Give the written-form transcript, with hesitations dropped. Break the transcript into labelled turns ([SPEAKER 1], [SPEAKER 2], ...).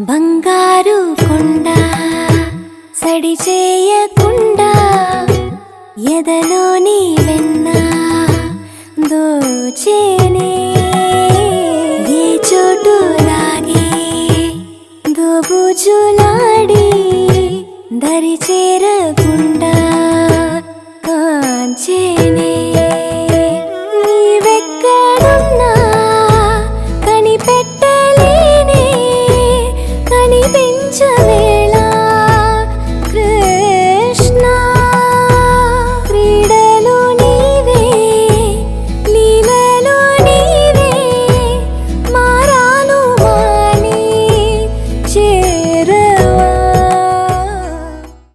[SPEAKER 1] బంగారు కొండ సడి చేయకుండా ఎదలోని వెన్న దోచేనే ఏ చోటు లాగే దోబుజులాడి దరి చేరకుండా కాంచేనే